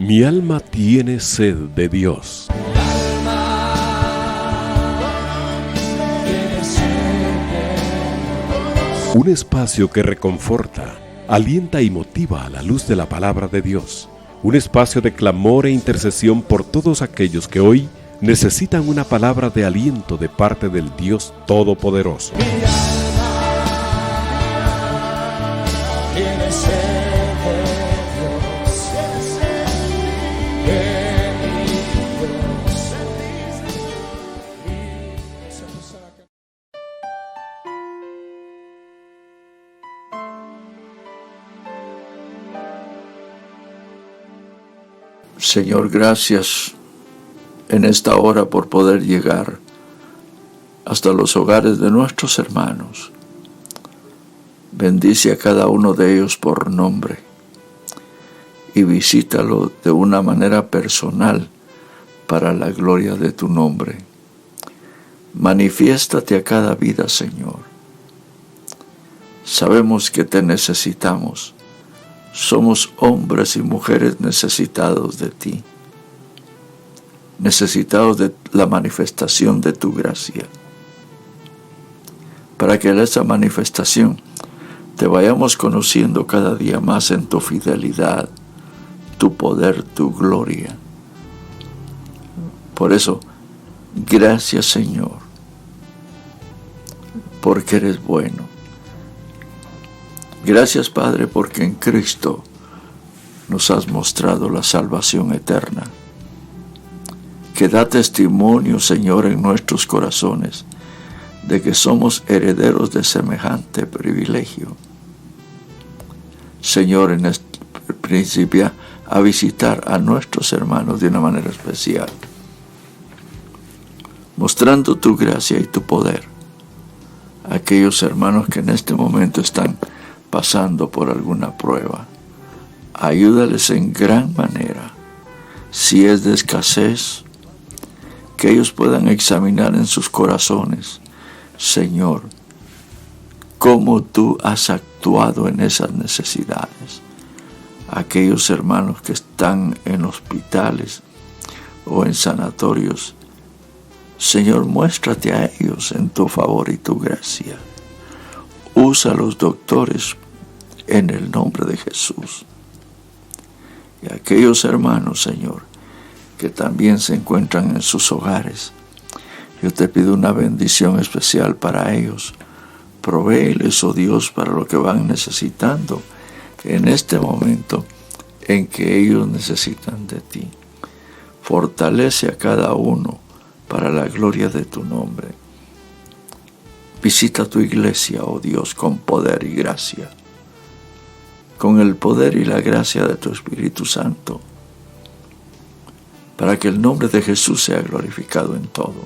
Mi alma tiene sed de Dios. Un espacio que reconforta, alienta y motiva a la luz de la palabra de Dios. Un espacio de clamor e intercesión por todos aquellos que hoy necesitan una palabra de aliento de parte del Dios Todopoderoso. Señor, gracias en esta hora por poder llegar hasta los hogares de nuestros hermanos. Bendice a cada uno de ellos por nombre y visítalo de una manera personal para la gloria de tu nombre. Manifiéstate a cada vida, Señor. Sabemos que te necesitamos. Somos hombres y mujeres necesitados de ti, necesitados de la manifestación de tu gracia, para que en esa manifestación te vayamos conociendo cada día más en tu fidelidad, tu poder, tu gloria. Por eso, gracias, Señor, porque eres bueno. Gracias, Padre, porque en Cristo nos has mostrado la salvación eterna, que da testimonio, Señor, en nuestros corazones, de que somos herederos de semejante privilegio. Señor, en este principio, a visitar a nuestros hermanos de una manera especial, mostrando tu gracia y tu poder a aquellos hermanos que en este momento están pasando por alguna prueba. Ayúdales en gran manera. Si es de escasez, que ellos puedan examinar en sus corazones, Señor, cómo tú has actuado en esas necesidades. Aquellos hermanos que están en hospitales o en sanatorios, Señor, muéstrate a ellos en tu favor y tu gracia. Usa a los doctores en el nombre de Jesús. Y aquellos hermanos, Señor, que también se encuentran en sus hogares, yo te pido una bendición especial para ellos. Provéeles, oh Dios, para lo que van necesitando en este momento en que ellos necesitan de ti. Fortalece a cada uno para la gloria de tu nombre. Visita tu iglesia, oh Dios, con poder y gracia, con el poder y la gracia de tu Espíritu Santo, para que el nombre de Jesús sea glorificado en todo.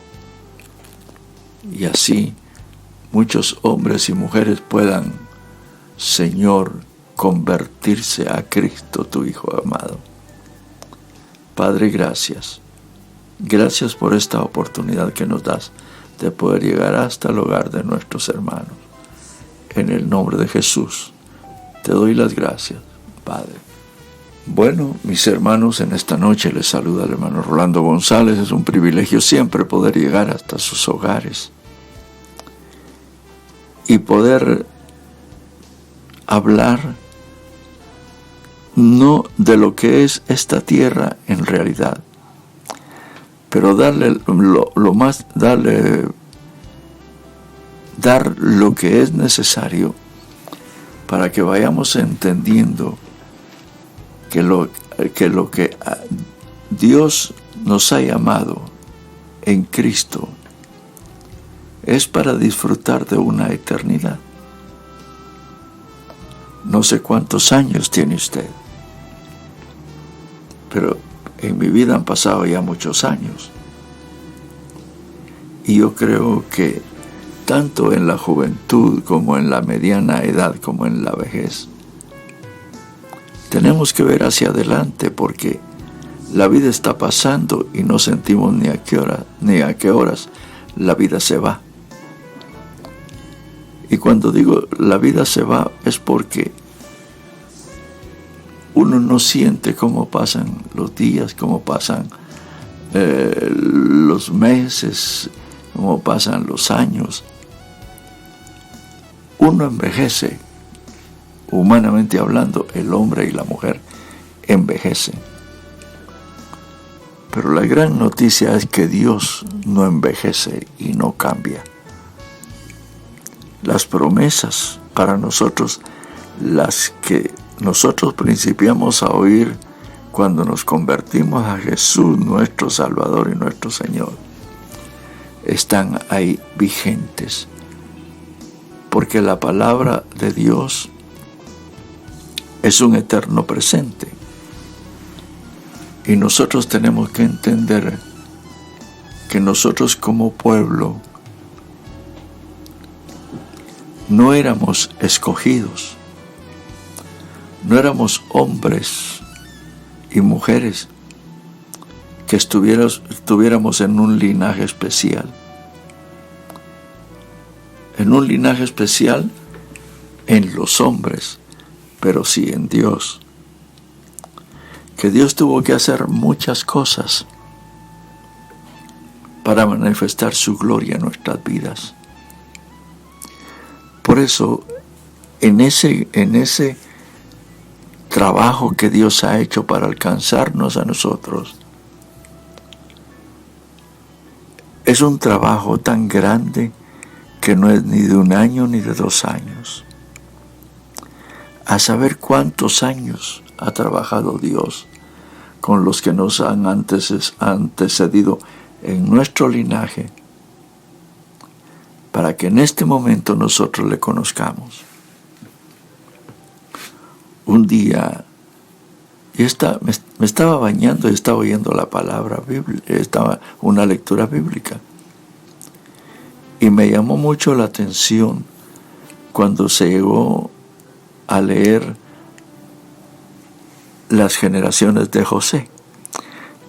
Y así muchos hombres y mujeres puedan, Señor, convertirse a Cristo, tu Hijo amado. Padre, gracias. Gracias por esta oportunidad que nos das de poder llegar hasta el hogar de nuestros hermanos. En el nombre de Jesús, te doy las gracias, Padre. Bueno, mis hermanos, en esta noche les saluda el hermano Rolando González. Es un privilegio siempre poder llegar hasta sus hogares y poder hablar no de lo que es esta tierra en realidad, pero dar lo que es necesario para que vayamos entendiendo que lo que Dios nos ha llamado en Cristo es para disfrutar de una eternidad. No sé cuántos años tiene usted, pero en mi vida han pasado ya muchos años. Y yo creo que tanto en la juventud como en la mediana edad como en la vejez, tenemos que ver hacia adelante, porque la vida está pasando y no sentimos ni a qué horas la vida se va. Y cuando digo la vida se va es porque uno no siente cómo pasan los días, cómo pasan los meses, cómo pasan los años. Uno envejece, humanamente hablando, el hombre y la mujer envejecen. Pero la gran noticia es que Dios no envejece y no cambia. Las promesas para nosotros, las que nosotros principiamos a oír cuando nos convertimos a Jesús, nuestro Salvador y nuestro Señor, están ahí vigentes. Porque la palabra de Dios es un eterno presente. Y nosotros tenemos que entender que nosotros como pueblo no éramos escogidos, no éramos hombres y mujeres que estuviéramos en un linaje especial. En un linaje especial en los hombres, pero sí en Dios. Que Dios tuvo que hacer muchas cosas para manifestar su gloria en nuestras vidas. Por eso, en ese trabajo que Dios ha hecho para alcanzarnos a nosotros, es un trabajo tan grande que no es ni de 1 año ni de 2 años. A saber cuántos años ha trabajado Dios con los que nos han antecedido en nuestro linaje, para que en este momento nosotros le conozcamos. Un día, me estaba bañando y estaba oyendo la palabra bíblica, estaba una lectura bíblica. Y me llamó mucho la atención cuando se llegó a leer las generaciones de José,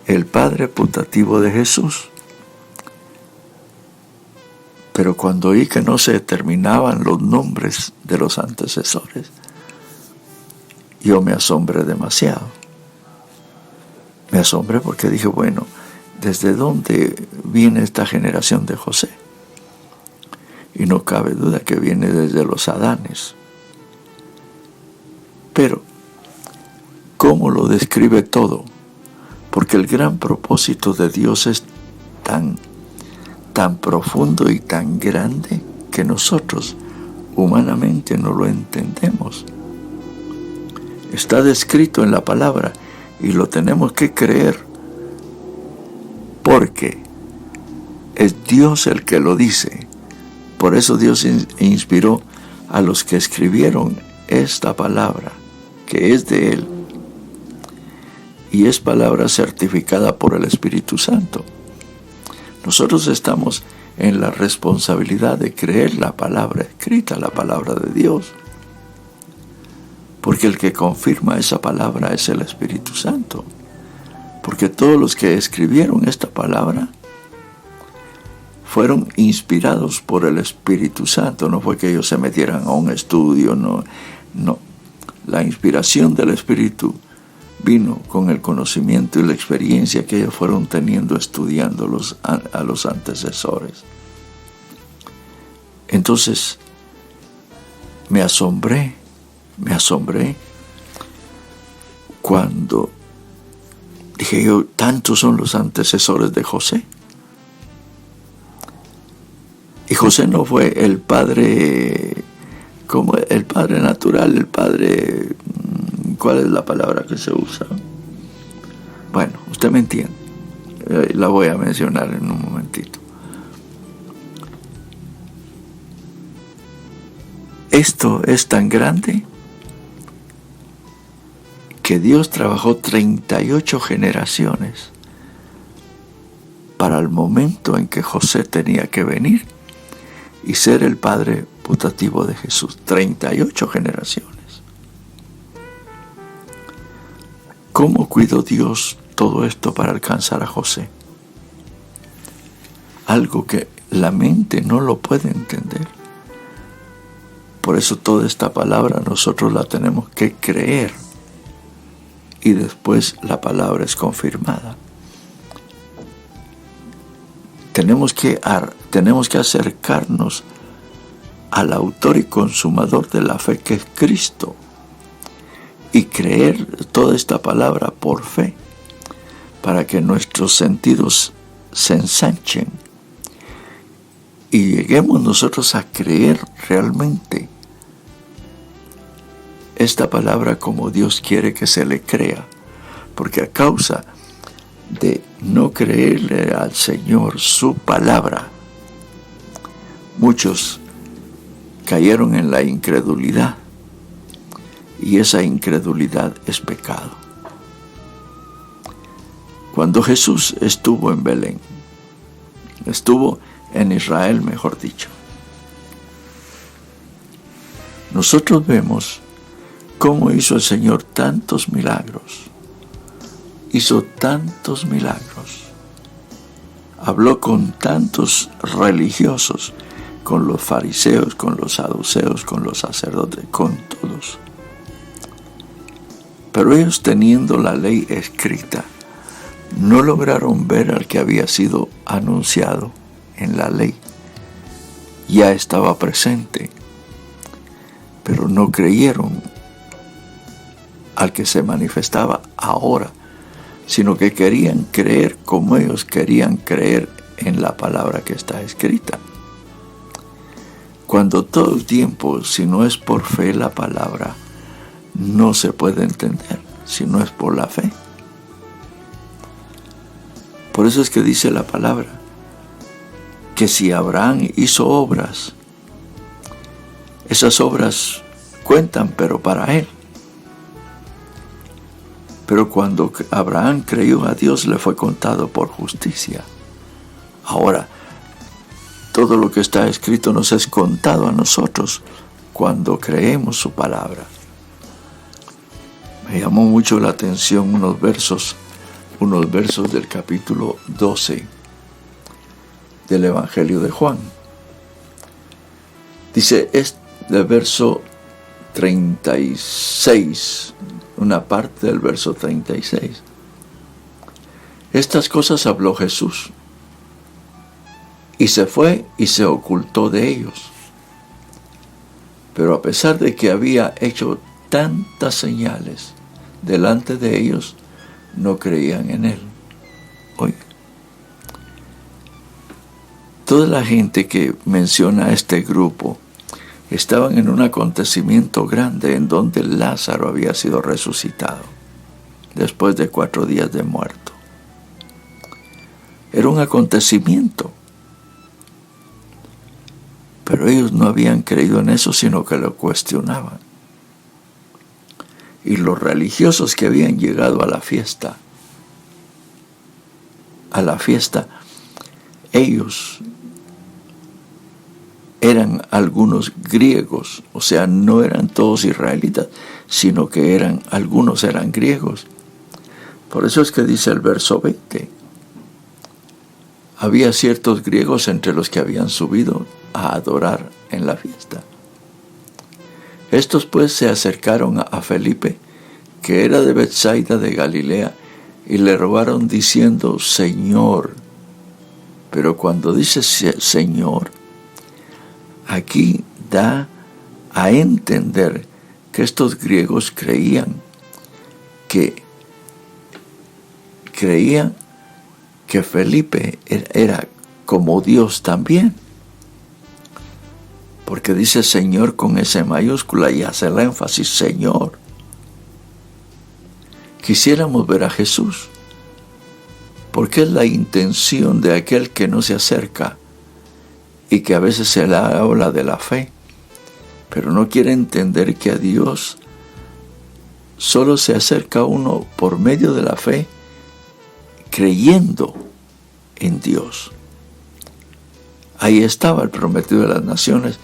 el padre putativo de Jesús. Pero cuando oí que no se determinaban los nombres de los antecesores, yo me asombré demasiado. Me asombré porque dije, bueno, ¿desde dónde viene esta generación de José? Y no cabe duda que viene desde los Adanes. Pero, ¿cómo lo describe todo? Porque el gran propósito de Dios es tan profundo y tan grande que nosotros humanamente no lo entendemos. Está descrito en la palabra y lo tenemos que creer porque es Dios el que lo dice. Por eso Dios inspiró a los que escribieron esta palabra, que es de Él, y es palabra certificada por el Espíritu Santo. Nosotros estamos en la responsabilidad de creer la palabra escrita, la palabra de Dios, porque el que confirma esa palabra es el Espíritu Santo, porque todos los que escribieron esta palabra fueron inspirados por el Espíritu Santo. No fue que ellos se metieran a un estudio, no. La inspiración del Espíritu vino con el conocimiento y la experiencia que ellos fueron teniendo estudiando a los antecesores. Entonces, me asombré cuando dije yo, tantos son los antecesores de José. Y José no fue el padre, como el padre natural, el padre, ¿cuál es la palabra que se usa? Bueno, usted me entiende. La voy a mencionar en un momentito. Esto es tan grande que Dios trabajó 38 generaciones para el momento en que José tenía que venir y ser el padre putativo de Jesús. 38 generaciones. ¿Cómo cuidó Dios todo esto para alcanzar a José? Algo que la mente no lo puede entender. Por eso toda esta palabra nosotros la tenemos que creer. y después la palabra es confirmada. Tenemos que acercarnos al autor y consumador de la fe, que es Cristo, y creer toda esta palabra por fe, para que nuestros sentidos se ensanchen y lleguemos nosotros a creer realmente esta palabra como Dios quiere que se le crea. Porque a causa de no creerle al Señor su palabra, muchos cayeron en la incredulidad, y esa incredulidad es pecado. Cuando Jesús estuvo en Belén, estuvo en Israel, mejor dicho, nosotros vemos cómo hizo el Señor tantos milagros. Hizo tantos milagros. Habló con tantos religiosos, con los fariseos, con los saduceos, con los sacerdotes, con todos. Pero ellos, teniendo la ley escrita, no lograron ver al que había sido anunciado en la ley. Ya estaba presente, pero no creyeron al que se manifestaba ahora, sino que querían creer como ellos querían creer en la palabra que está escrita. Cuando todo el tiempo, si no es por fe, la palabra no se puede entender, si no es por la fe. Por eso es que dice la palabra, que si Abraham hizo obras, esas obras cuentan, pero para él. Pero cuando Abraham creyó a Dios, le fue contado por justicia. Ahora, todo lo que está escrito nos es contado a nosotros cuando creemos su palabra. Me llamó mucho la atención unos versos del capítulo 12 del Evangelio de Juan. Dice, es el verso 36, una parte del verso 36. Estas cosas habló Jesús, y se fue y se ocultó de ellos. Pero a pesar de que había hecho tantas señales delante de ellos, no creían en él. Oye, toda la gente que menciona a este grupo estaban en un acontecimiento grande en donde Lázaro había sido resucitado después de 4 días de muerto. Era un acontecimiento, pero ellos no habían creído en eso, sino que lo cuestionaban. Y los religiosos que habían llegado a la fiesta, ellos eran algunos griegos, o sea, no eran todos israelitas, sino que algunos eran griegos. Por eso es que dice el verso 20, había ciertos griegos entre los que habían subido a adorar en la fiesta. Estos pues se acercaron a Felipe, que era de Betsaida de Galilea, y le rogaron diciendo, Señor. Pero cuando dice Señor, aquí da a entender que estos griegos creían que Felipe era como Dios también. Porque dice Señor con S mayúscula y hace el énfasis, Señor. Quisiéramos ver a Jesús, porque es la intención de aquel que no se acerca y que a veces se le habla de la fe, pero no quiere entender que a Dios solo se acerca uno por medio de la fe, creyendo en Dios. Ahí estaba el prometido de las naciones,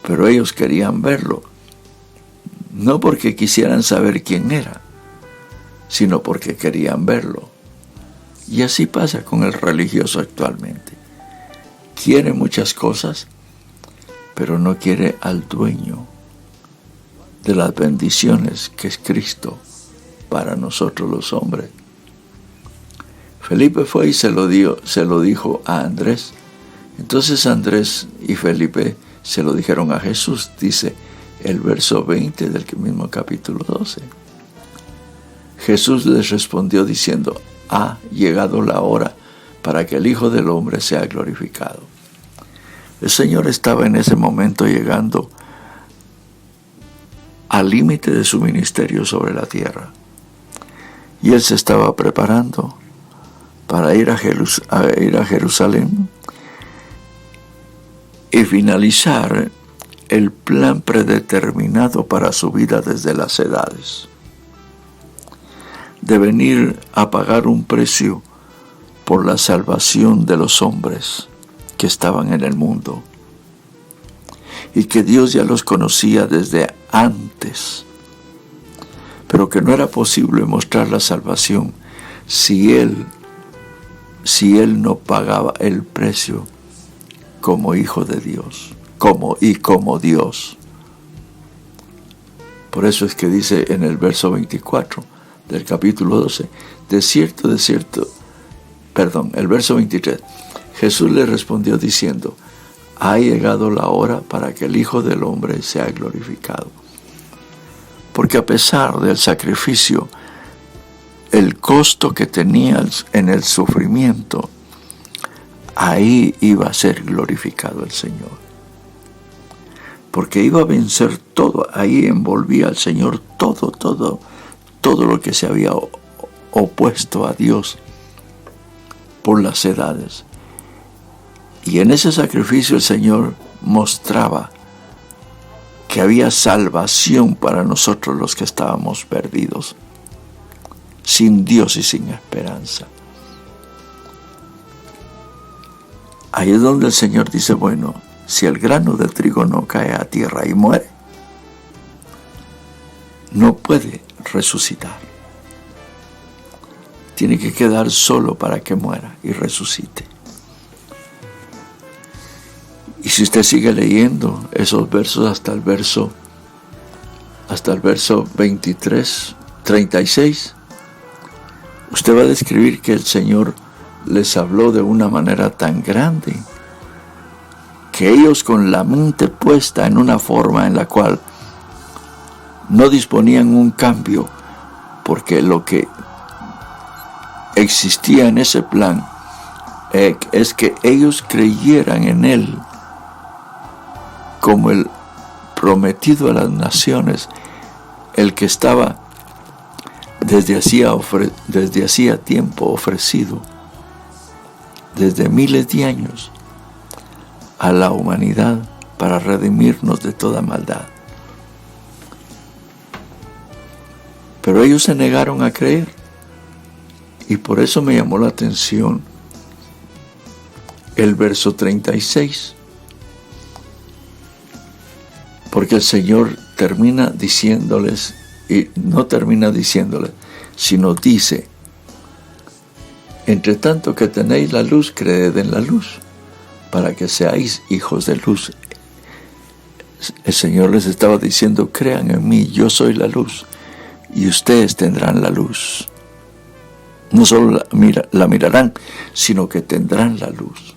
pero ellos querían verlo, no porque quisieran saber quién era, sino porque querían verlo. Y así pasa con el religioso actualmente. Quiere muchas cosas, pero no quiere al dueño de las bendiciones, que es Cristo, para nosotros los hombres. Felipe fue y se lo dijo a Andrés. Entonces Andrés y Felipe se lo dijeron a Jesús, dice el verso 20 del mismo capítulo 12. Jesús les respondió diciendo: ha llegado la hora para que el Hijo del Hombre sea glorificado. El Señor estaba en ese momento llegando al límite de su ministerio sobre la tierra. Y Él se estaba preparando para ir a Jerusalén y finalizar el plan predeterminado para su vida desde las edades, de venir a pagar un precio por la salvación de los hombres que estaban en el mundo y que Dios ya los conocía desde antes, pero que no era posible mostrar la salvación si Él no pagaba el precio como Hijo de Dios, como Dios. Por eso es que dice en el verso 24 del capítulo 12, el verso 23, Jesús le respondió diciendo: ha llegado la hora para que el Hijo del Hombre sea glorificado. Porque a pesar del sacrificio, el costo que tenía en el sufrimiento, ahí iba a ser glorificado el Señor. Porque iba a vencer todo, ahí envolvía al Señor todo lo que se había opuesto a Dios por las edades. Y en ese sacrificio el Señor mostraba que había salvación para nosotros los que estábamos perdidos, sin Dios y sin esperanza. Ahí es donde el Señor dice: bueno, si el grano de trigo no cae a tierra y muere, no puede resucitar. Tiene que quedar solo para que muera y resucite. Y si usted sigue leyendo esos versos hasta el verso 23, 36, usted va a describir que el Señor les habló de una manera tan grande que ellos, con la mente puesta en una forma en la cual no disponían un cambio, porque lo que existía en ese plan es que ellos creyeran en Él como el prometido a las naciones, el que estaba desde hacía tiempo ofrecido, desde miles de años, a la humanidad para redimirnos de toda maldad. Pero ellos se negaron a creer, y por eso me llamó la atención el verso 36, porque el Señor termina diciéndoles, y no termina diciéndoles, sino dice: entre tanto que tenéis la luz, creed en la luz, para que seáis hijos de luz. El Señor les estaba diciendo: crean en mí, yo soy la luz, y ustedes tendrán la luz. No solo la mirarán, sino que tendrán la luz,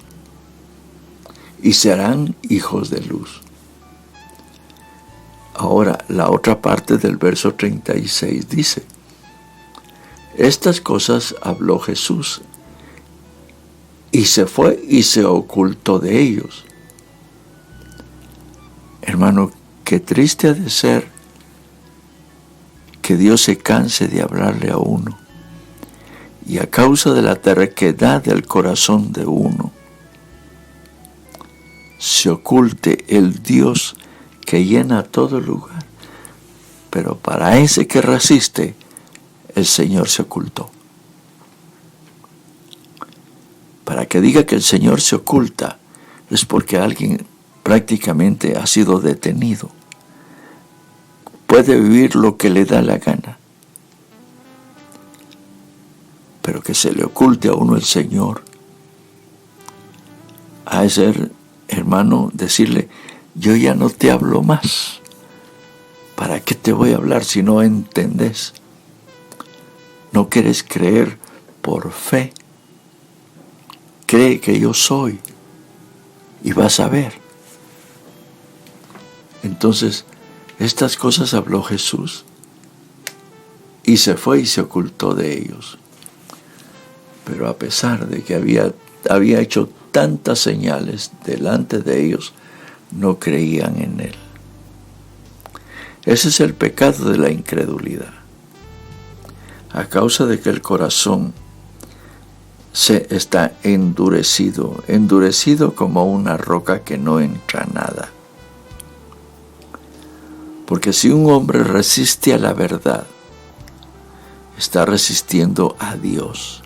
y serán hijos de luz. Ahora, la otra parte del verso 36 dice: estas cosas habló Jesús, y se fue y se ocultó de ellos. Hermano, qué triste ha de ser que Dios se canse de hablarle a uno, y a causa de la terquedad del corazón de uno, se oculte el Dios que llena todo lugar. Pero para ese que resiste, el Señor se ocultó. Para que diga que el Señor se oculta, es porque alguien prácticamente ha sido detenido. Puede vivir lo que le da la gana, pero que se le oculte a uno el Señor, ha de ser, hermano, decirle: yo ya no te hablo más. ¿Para qué te voy a hablar si no entendés? No quieres creer por fe. Cree que yo soy y vas a ver. Entonces, estas cosas habló Jesús y se fue y se ocultó de ellos. Pero a pesar de que había hecho tantas señales delante de ellos, no creían en él. Ese es el pecado de la incredulidad. A causa de que el corazón se está endurecido como una roca que no entra nada. Porque si un hombre resiste a la verdad, está resistiendo a Dios.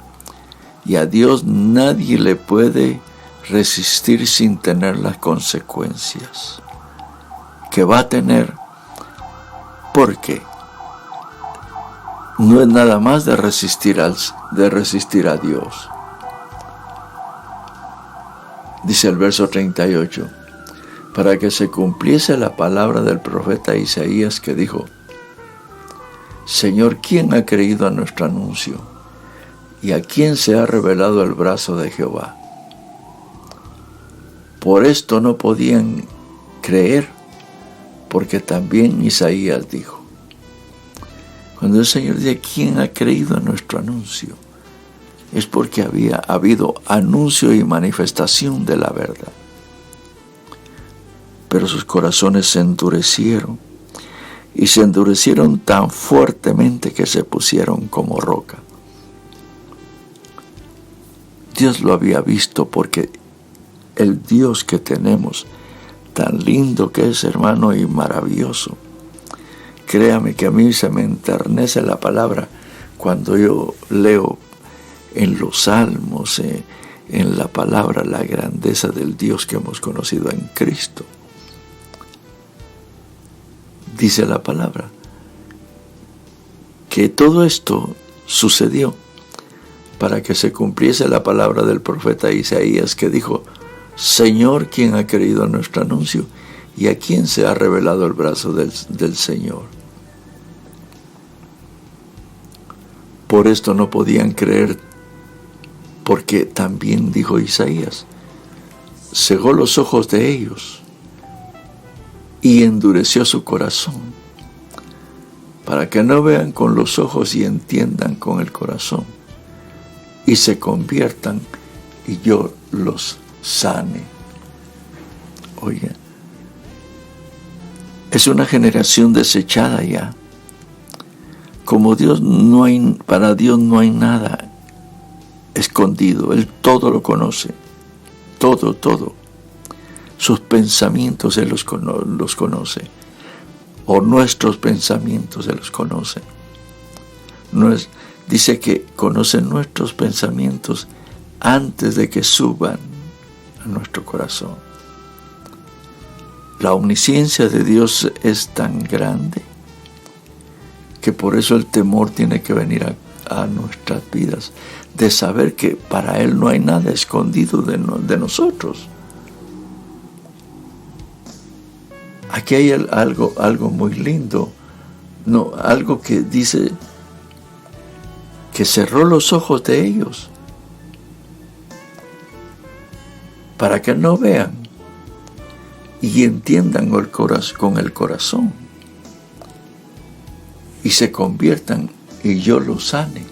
Y a Dios nadie le puede resistir sin tener las consecuencias que va a tener, porque no es nada más de resistir a Dios. Dice el verso 38, para que se cumpliese la palabra del profeta Isaías que dijo: Señor, ¿quién ha creído a nuestro anuncio? ¿Y a quién se ha revelado el brazo de Jehová? Por esto no podían creer, porque también Isaías dijo. Cuando el Señor dice: ¿quién ha creído a nuestro anuncio? Es porque había habido anuncio y manifestación de la verdad. Pero sus corazones se endurecieron, y se endurecieron tan fuertemente que se pusieron como roca. Dios lo había visto, porque el Dios que tenemos, tan lindo que es, hermano, y maravilloso. Créame que a mí se me enternece la palabra cuando yo leo en los salmos, en la palabra, la grandeza del Dios que hemos conocido en Cristo. Dice la palabra que todo esto sucedió para que se cumpliese la palabra del profeta Isaías que dijo: Señor, ¿quién ha creído nuestro anuncio? ¿Y a quién se ha revelado el brazo del Señor? Por esto no podían creer, porque también dijo Isaías: cegó los ojos de ellos y endureció su corazón, para que no vean con los ojos y entiendan con el corazón, y se conviertan y yo los sane. Oye, es una generación desechada ya. Como para Dios no hay nada escondido. Él todo lo conoce. Todo. Sus pensamientos Él los conoce. O nuestros pensamientos Él los conoce. Dice que conoce nuestros pensamientos antes de que suban a nuestro corazón. La omnisciencia de Dios es tan grande que por eso el temor tiene que venir a nuestras vidas, de saber que para Él no hay nada escondido de nosotros. Aquí hay algo muy lindo, algo que dice que cerró los ojos de ellos para que no vean y entiendan con el corazón y se conviertan y yo los sane.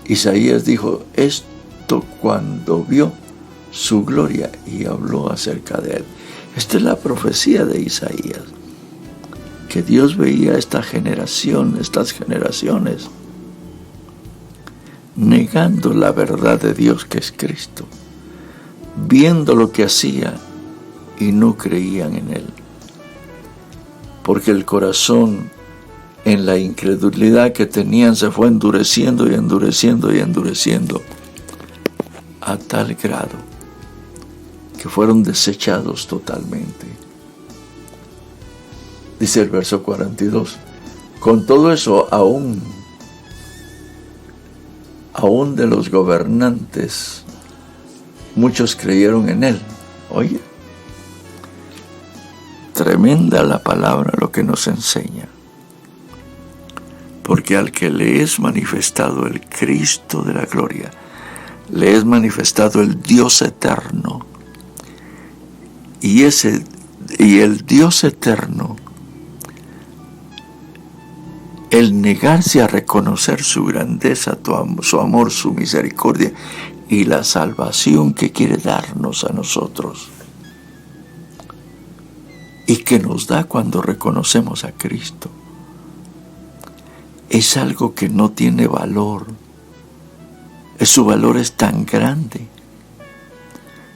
Isaías dijo esto cuando vio su gloria y habló acerca de él. Esta es la profecía de Isaías, que Dios veía estas generaciones negando la verdad de Dios, que es Cristo, viendo lo que hacía y no creían en Él, porque el corazón, en la incredulidad que tenían, se fue endureciendo a tal grado que fueron desechados totalmente. Dice el verso 42, con todo eso aún de los gobernantes muchos creyeron en Él. Oye, tremenda la palabra, lo que nos enseña. Porque al que le es manifestado el Cristo de la gloria, le es manifestado el Dios eterno. Y el Dios eterno, el negarse a reconocer su grandeza, su amor, su misericordia y la salvación que quiere darnos a nosotros, y que nos da cuando reconocemos a Cristo, es algo que no tiene valor. Su valor es tan grande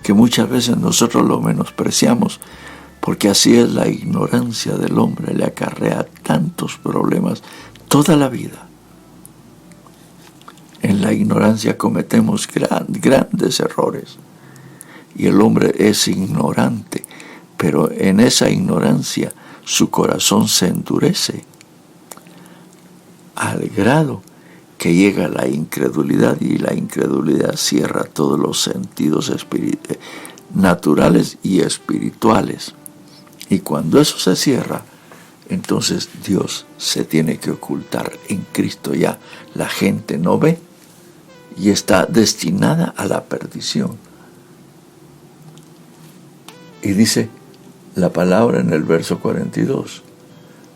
que muchas veces nosotros lo menospreciamos, porque así es la ignorancia del hombre, le acarrea tantos problemas toda la vida. En la ignorancia cometemos grandes errores y el hombre es ignorante, pero en esa ignorancia su corazón se endurece al grado que llega a la incredulidad, y la incredulidad cierra todos los sentidos naturales y espirituales. Y cuando eso se cierra, entonces Dios se tiene que ocultar en Cristo. Ya la gente no ve y está destinada a la perdición. Y dice la palabra en el verso 42.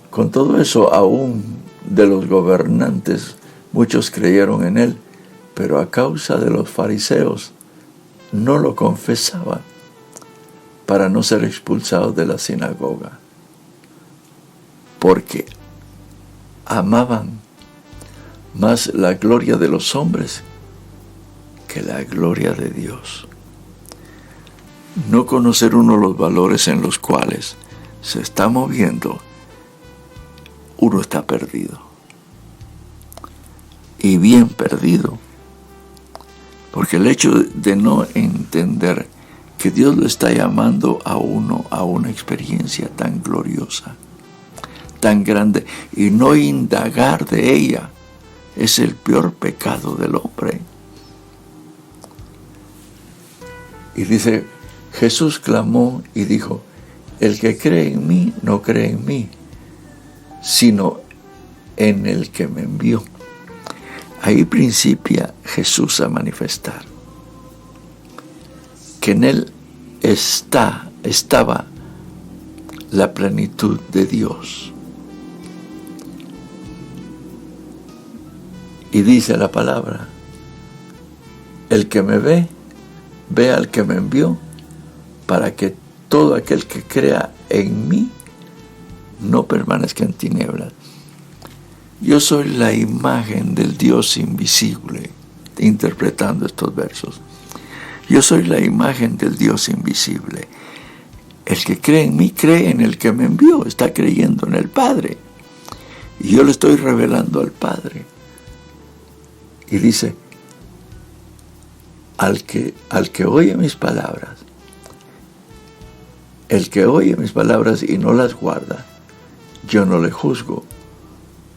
Con todo eso, aún de los gobernantes, muchos creyeron en él, pero a causa de los fariseos no lo confesaban para no ser expulsados de la sinagoga, porque amaban más la gloria de los hombres que la gloria de Dios. No conocer uno los valores en los cuales se está moviendo, uno está perdido. Y bien perdido. Porque el hecho de no entender que Dios le está llamando a uno a una experiencia tan gloriosa, tan grande, y no indagar de ella, es el peor pecado del hombre. Y dice, Jesús clamó y dijo, el que cree en mí no cree en mí, sino en el que me envió. Ahí principia Jesús a manifestar que en él estaba la plenitud de Dios. Y dice la palabra, el que me ve, ve al que me envió, para que todo aquel que crea en mí no permanezca en tinieblas. Yo soy la imagen del Dios invisible, interpretando estos versos. Yo soy la imagen del Dios invisible. El que cree en mí, cree en el que me envió, está creyendo en el Padre. Y yo le estoy revelando al Padre. Y dice, al que oye mis palabras, el que oye mis palabras y no las guarda, yo no le juzgo,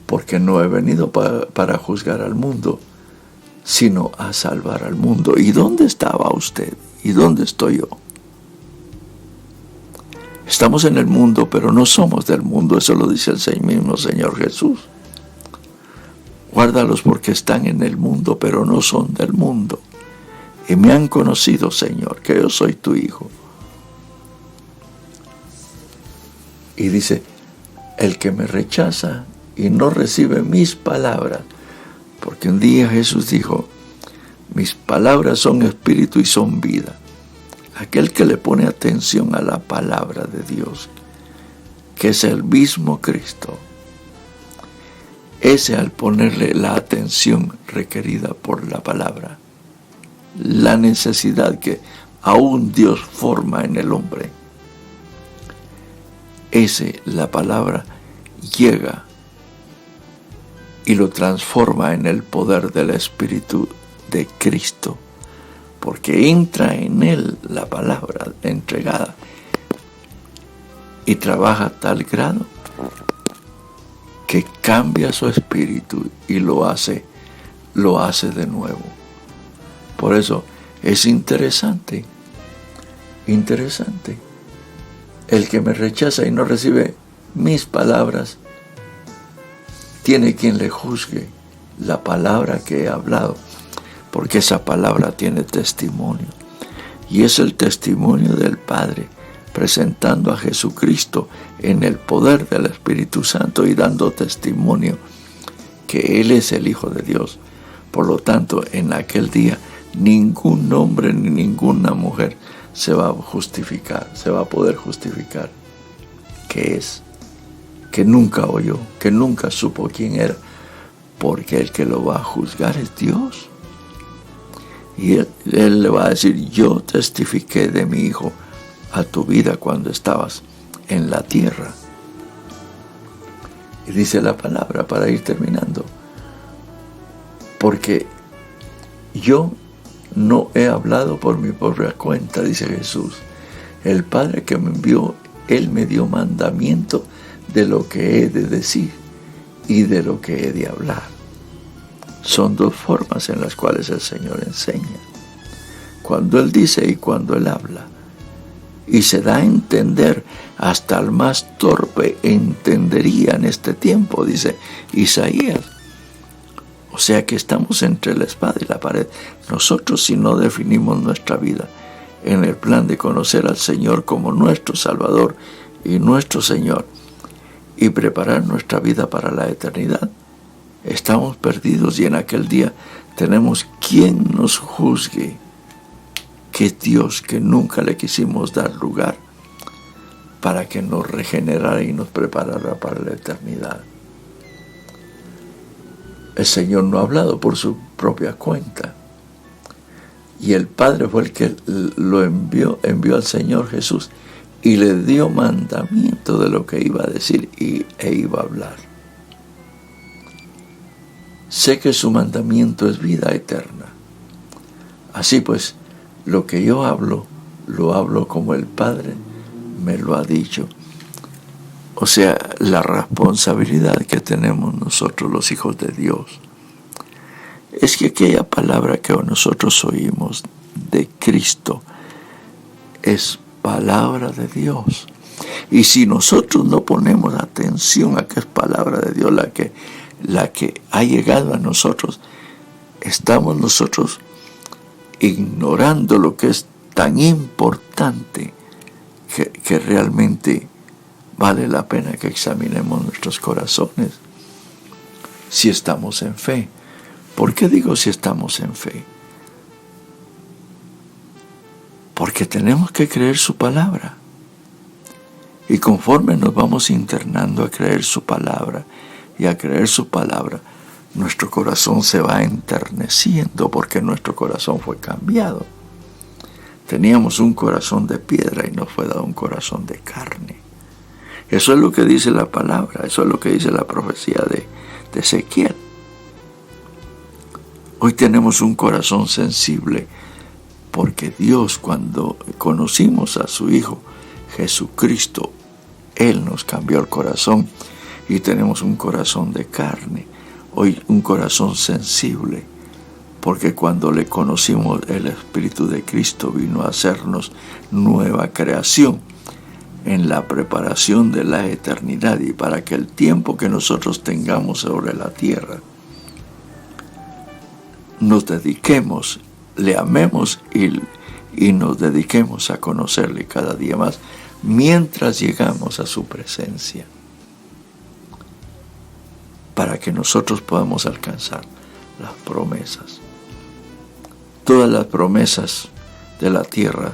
porque no he venido para juzgar al mundo, sino a salvar al mundo. ¿Y dónde estaba usted? ¿Y dónde estoy yo? Estamos en el mundo, pero no somos del mundo. Eso lo dice el mismo Señor Jesús. Guárdalos porque están en el mundo, pero no son del mundo. Y me han conocido, Señor, que yo soy tu Hijo. Y dice, el que me rechaza y no recibe mis palabras, porque un día Jesús dijo, mis palabras son espíritu y son vida. Aquel que le pone atención a la palabra de Dios, que es el mismo Cristo, ese, al ponerle la atención requerida por la palabra, la necesidad que aún Dios forma en el hombre, la palabra llega y lo transforma en el poder del Espíritu de Cristo, porque entra en él la palabra entregada y trabaja a tal grado que cambia su espíritu y lo hace de nuevo. Por eso es interesante. El que me rechaza y no recibe mis palabras, tiene quien le juzgue la palabra que he hablado, porque esa palabra tiene testimonio. Y es el testimonio del Padre, presentando a Jesucristo en el poder del Espíritu Santo y dando testimonio que Él es el Hijo de Dios. Por lo tanto, en aquel día, ningún hombre ni ninguna mujer se va a poder justificar que nunca oyó, que nunca supo quién era, porque el que lo va a juzgar es Dios. Y él le va a decir: yo testifiqué de mi Hijo a tu vida cuando estabas en la tierra. Y dice la palabra, para ir terminando: porque yo no he hablado por mi propia cuenta, dice Jesús. El Padre que me envió, Él me dio mandamiento de lo que he de decir y de lo que he de hablar. Son dos formas en las cuales el Señor enseña: cuando Él dice y cuando Él habla. Y se da a entender, hasta el más torpe entendería en este tiempo, dice Isaías. O sea que estamos entre la espada y la pared. Nosotros, si no definimos nuestra vida en el plan de conocer al Señor como nuestro Salvador y nuestro Señor, y preparar nuestra vida para la eternidad, estamos perdidos. Y en aquel día tenemos quien nos juzgue, que es Dios, que nunca le quisimos dar lugar para que nos regenerara y nos preparara para la eternidad. El Señor no ha hablado por su propia cuenta, y el Padre fue el que lo envió al Señor Jesús y le dio mandamiento de lo que iba a decir e iba a hablar. Sé que su mandamiento es vida eterna. Así pues, lo que yo hablo, lo hablo como el Padre me lo ha dicho. O sea, la responsabilidad que tenemos nosotros, los hijos de Dios, es que aquella palabra que nosotros oímos de Cristo es palabra de Dios. Y si nosotros no ponemos atención a que es palabra de Dios la que ha llegado a nosotros, estamos nosotros ignorando lo que es tan importante que realmente vale la pena que examinemos nuestros corazones si estamos en fe. ¿Por qué digo si estamos en fe? Porque tenemos que creer su palabra. Y conforme nos vamos internando a creer su palabra y a creer su palabra, nuestro corazón se va enterneciendo, porque nuestro corazón fue cambiado. Teníamos un corazón de piedra y nos fue dado un corazón de carne. Eso es lo que dice la palabra, eso es lo que dice la profecía de Ezequiel. Hoy tenemos un corazón sensible, porque Dios, cuando conocimos a su Hijo Jesucristo, Él nos cambió el corazón y tenemos un corazón de carne. Hoy un corazón sensible, porque cuando le conocimos, el Espíritu de Cristo vino a hacernos nueva creación en la preparación de la eternidad, y para que el tiempo que nosotros tengamos sobre la tierra nos dediquemos, le amemos y nos dediquemos a conocerle cada día más mientras llegamos a su presencia, para que nosotros podamos alcanzar las promesas. Todas las promesas de la tierra,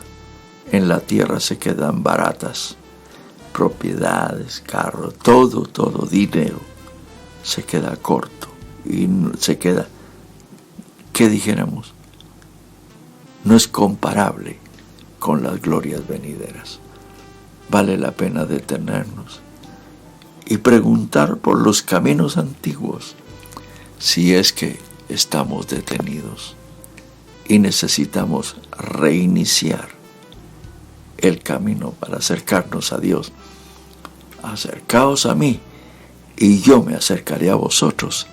en la tierra se quedan baratas. Propiedades, carros, todo, dinero, se queda corto y se queda, ¿qué dijéramos? No es comparable con las glorias venideras. Vale la pena detenernos y preguntar por los caminos antiguos, si es que estamos detenidos y necesitamos reiniciar el camino para acercarnos a Dios. Acercaos a mí y yo me acercaré a vosotros,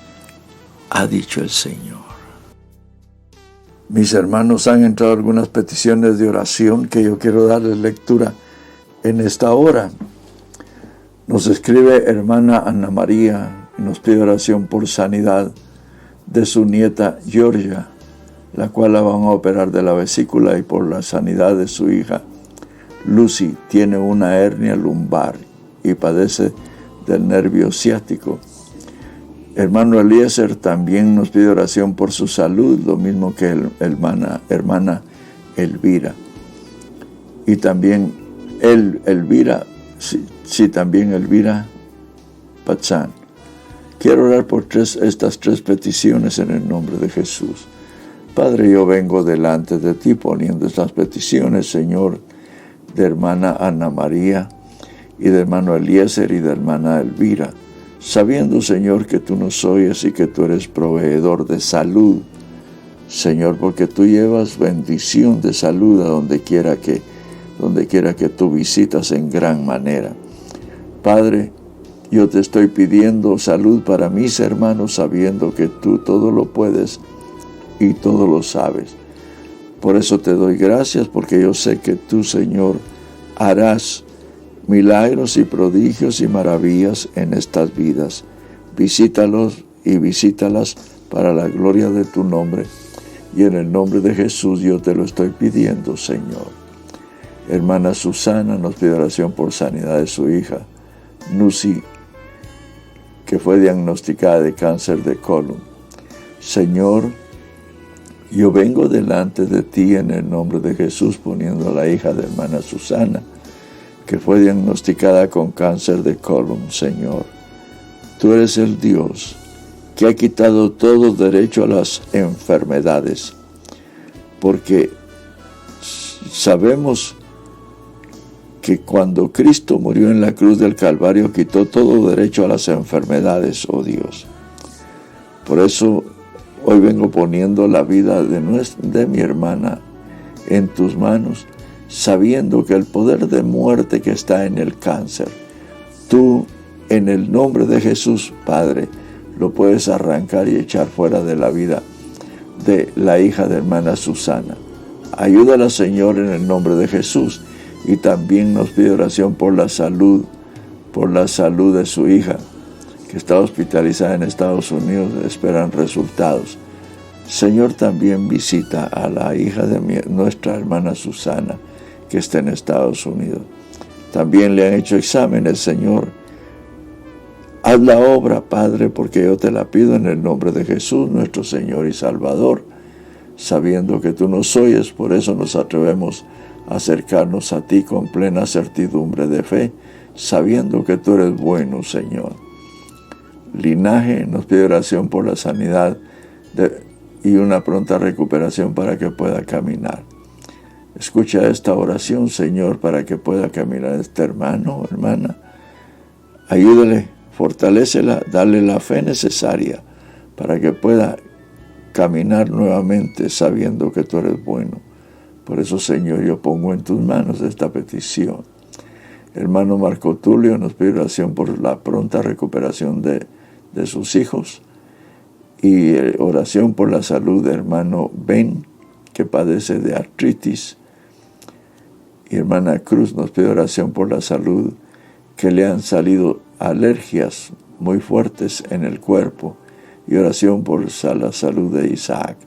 ha dicho el Señor. Mis hermanos, han entrado algunas peticiones de oración que yo quiero darles lectura en esta hora. Nos escribe hermana Ana María nos pide oración por sanidad de su nieta Georgia, la cual la van a operar de la vesícula, y por la sanidad de su hija Lucy. Tiene una hernia lumbar y padece del nervio ciático. Hermano Eliezer también nos pide oración por su salud, lo mismo que hermana Elvira. Y también Elvira Pachán. Quiero orar por estas tres peticiones en el nombre de Jesús. Padre, yo vengo delante de ti poniendo estas peticiones, Señor, de hermana Ana María y de hermano Eliezer y de hermana Elvira, sabiendo, Señor, que tú nos oyes y que tú eres proveedor de salud, Señor, porque tú llevas bendición de salud a donde quiera que tú visitas en gran manera. Padre, yo te estoy pidiendo salud para mis hermanos, sabiendo que tú todo lo puedes y todo lo sabes. Por eso te doy gracias, porque yo sé que tú, Señor, harás milagros y prodigios y maravillas en estas vidas. Visítalos y visítalas para la gloria de tu nombre. Y en el nombre de Jesús yo te lo estoy pidiendo, Señor. Hermana Susana nos pide oración por sanidad de su hija, Nusi, que fue diagnosticada de cáncer de colon. Señor, yo vengo delante de ti en el nombre de Jesús, poniendo a la hija de hermana Susana, que fue diagnosticada con cáncer de colon. Señor, tú eres el Dios que ha quitado todo derecho a las enfermedades, porque sabemos que cuando Cristo murió en la cruz del Calvario, quitó todo derecho a las enfermedades, oh Dios. Por eso hoy vengo poniendo la vida de mi hermana en tus manos, sabiendo que el poder de muerte que está en el cáncer, tú, en el nombre de Jesús, Padre, lo puedes arrancar y echar fuera de la vida de la hija de hermana Susana. Ayúdala, Señor, en el nombre de Jesús. Y también nos pide oración por la salud de su hija, que está hospitalizada en Estados Unidos, esperan resultados. Señor, también visita a la hija de nuestra hermana Susana, que está en Estados Unidos. También le han hecho exámenes, Señor. Haz la obra, Padre, porque yo te la pido en el nombre de Jesús, nuestro Señor y Salvador, sabiendo que tú nos oyes. Por eso nos atrevemos a acercarnos a ti con plena certidumbre de fe, sabiendo que tú eres bueno, Señor. Linaje nos pide oración por la sanidad y una pronta recuperación para que pueda caminar. Escucha esta oración, Señor, para que pueda caminar este hermano, hermana. Ayúdale, fortalécela, dale la fe necesaria para que pueda caminar nuevamente, sabiendo que tú eres bueno. Por eso, Señor, yo pongo en tus manos esta petición. Hermano Marco Tulio nos pide oración por la pronta recuperación de sus hijos, y oración por la salud de hermano Ben, que padece de artritis. Y hermana Cruz nos pide oración por la salud, que le han salido alergias muy fuertes en el cuerpo, y oración por la salud de Isaac.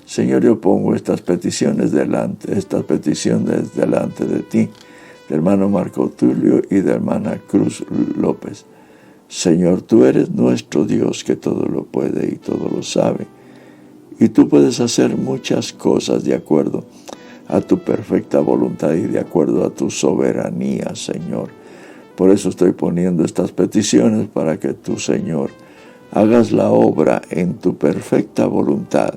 Señor, yo pongo estas peticiones delante de ti, de hermano Marco Tulio y de hermana Cruz López. Señor, tú eres nuestro Dios, que todo lo puede y todo lo sabe. Y tú puedes hacer muchas cosas de acuerdo a tu perfecta voluntad y de acuerdo a tu soberanía, Señor. Por eso estoy poniendo estas peticiones, para que tú, Señor, hagas la obra en tu perfecta voluntad.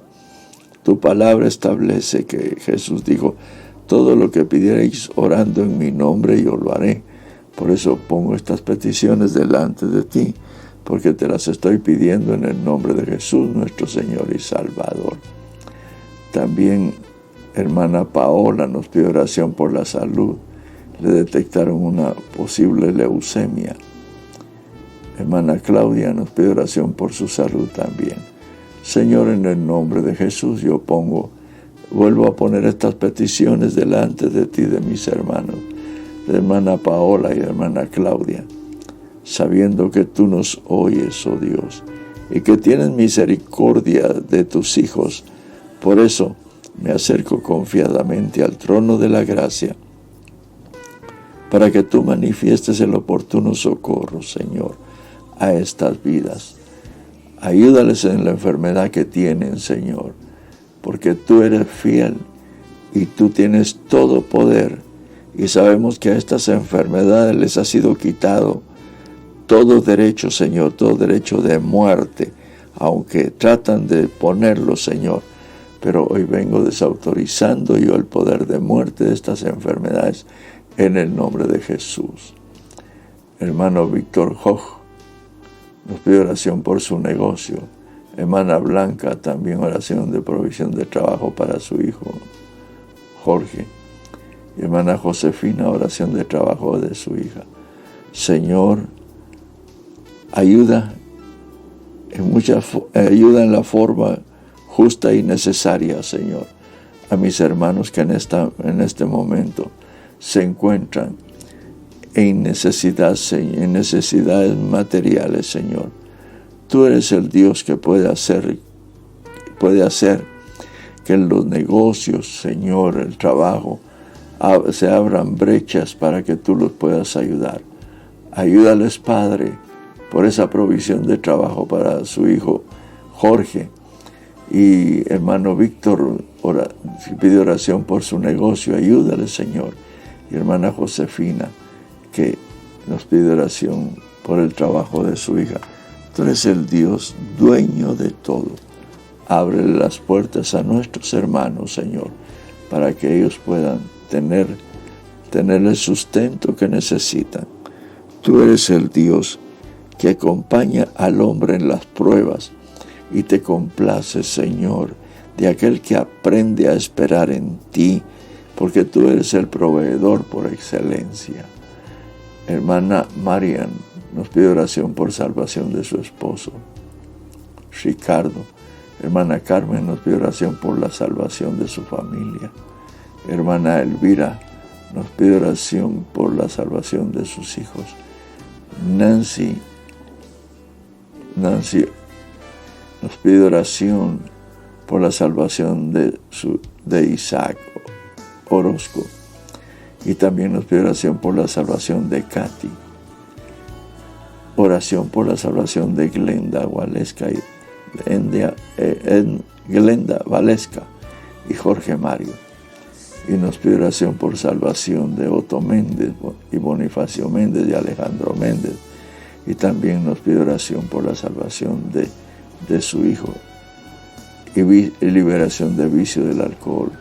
Tu palabra establece que Jesús dijo: todo lo que pidierais orando en mi nombre, yo lo haré. Por eso pongo estas peticiones delante de ti, porque te las estoy pidiendo en el nombre de Jesús, nuestro Señor y Salvador. También hermana Paola nos pide oración por la salud. Le detectaron una posible leucemia. Hermana Claudia nos pide oración por su salud también. Señor, en el nombre de Jesús yo vuelvo a poner estas peticiones delante de ti, de mis hermanos, de hermana Paola y hermana Claudia. sabiendo que tú nos oyes, oh Dios, y que tienes misericordia de tus hijos. Por eso me acerco confiadamente al trono de la gracia, para que tú manifiestes el oportuno socorro, Señor, a estas vidas. Ayúdales en la enfermedad que tienen, Señor, porque tú eres fiel y tú tienes todo poder. Y sabemos que a estas enfermedades les ha sido quitado todo derecho, Señor, todo derecho de muerte, aunque tratan de ponerlo, Señor. Pero hoy vengo desautorizando yo el poder de muerte de estas enfermedades en el nombre de Jesús. Hermano Víctor Hoch nos pide oración por su negocio. Hermana Blanca, también oración de provisión de trabajo para su hijo Jorge. Y hermana Josefina, oración de trabajo de su hija. Señor, ayuda en la forma justa y necesaria, Señor, a mis hermanos que en este momento se encuentran en necesidades materiales, Señor. Tú eres el Dios que puede hacer que en los negocios, Señor, el trabajo, se abran brechas para que tú los puedas ayudar. Ayúdales, Padre, por esa provisión de trabajo para su hijo Jorge. Y hermano Víctor pide oración por su negocio. Ayúdale, Señor. Y hermana Josefina, que nos pide oración por el trabajo de su hija. Tú eres el Dios dueño de todo. Ábrele las puertas a nuestros hermanos, Señor, para que ellos puedan tener el sustento que necesitan. Tú eres el Dios que acompaña al hombre en las pruebas y te complaces, Señor, de aquel que aprende a esperar en ti, porque tú eres el proveedor por excelencia. Hermana Marian nos pide oración por salvación de su esposo Ricardo. Hermana Carmen nos pide oración por la salvación de su familia. Hermana Elvira nos pide oración por la salvación de sus hijos. Nancy nos pide oración por la salvación de Isaac Orozco. Y también nos pide oración por la salvación de Katy. Oración por la salvación de Glenda Valesca y Jorge Mario. Y nos pide oración por salvación de Otto Méndez y Bonifacio Méndez y Alejandro Méndez. Y también nos pide oración por la salvación de su hijo y liberación de vicio del alcohol.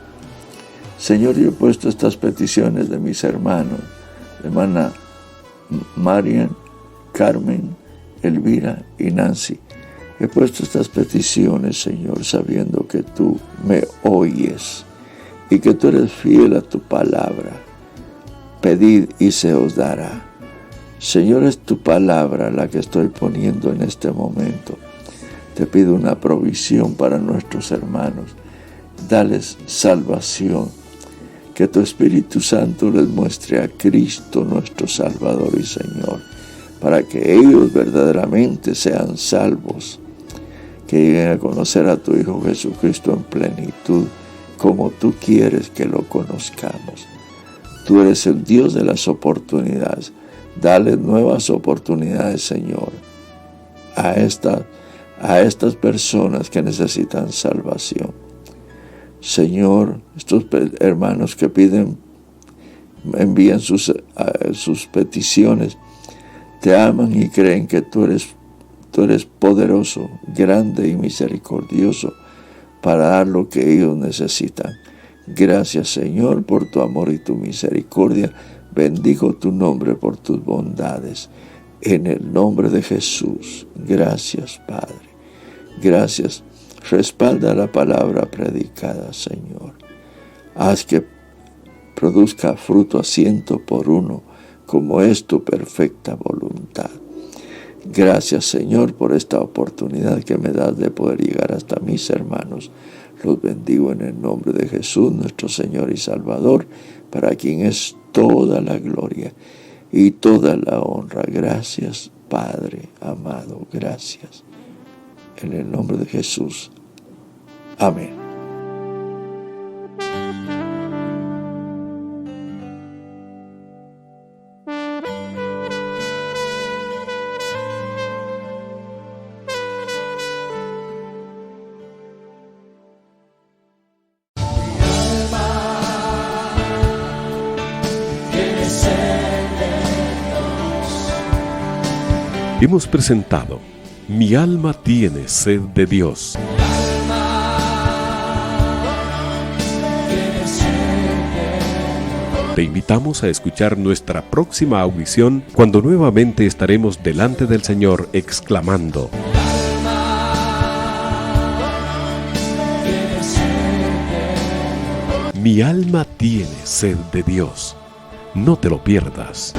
Señor, yo he puesto estas peticiones de mis hermanos, hermana Marian, Carmen, Elvira y Nancy. He puesto estas peticiones, Señor, sabiendo que tú me oyes y que tú eres fiel a tu palabra. Pedid y se os dará. Señor, es tu palabra la que estoy poniendo en este momento. Te pido una provisión para nuestros hermanos. Dales salvación. Que tu Espíritu Santo les muestre a Cristo nuestro Salvador y Señor, para que ellos verdaderamente sean salvos, que lleguen a conocer a tu Hijo Jesucristo en plenitud, como tú quieres que lo conozcamos. Tú eres el Dios de las oportunidades. Dale nuevas oportunidades, Señor, a estas personas que necesitan salvación. Señor, estos hermanos que envían sus peticiones, te aman y creen que tú eres poderoso, grande y misericordioso para dar lo que ellos necesitan. Gracias, Señor, por tu amor y tu misericordia. Bendigo tu nombre por tus bondades. En el nombre de Jesús. Gracias, Padre. Gracias. Respalda la palabra predicada, Señor. Haz que produzca fruto a 100 por 1, como es tu perfecta voluntad. Gracias, Señor, por esta oportunidad que me das de poder llegar hasta mis hermanos. Los bendigo en el nombre de Jesús, nuestro Señor y Salvador, para quien es toda la gloria. y toda la honra. Gracias, Padre amado, gracias. En el nombre de Jesús. Amén. Hemos presentado Mi alma tiene sed de Dios. Te invitamos a escuchar nuestra próxima audición cuando nuevamente estaremos delante del Señor exclamando: Mi alma tiene sed de Dios. No te lo pierdas.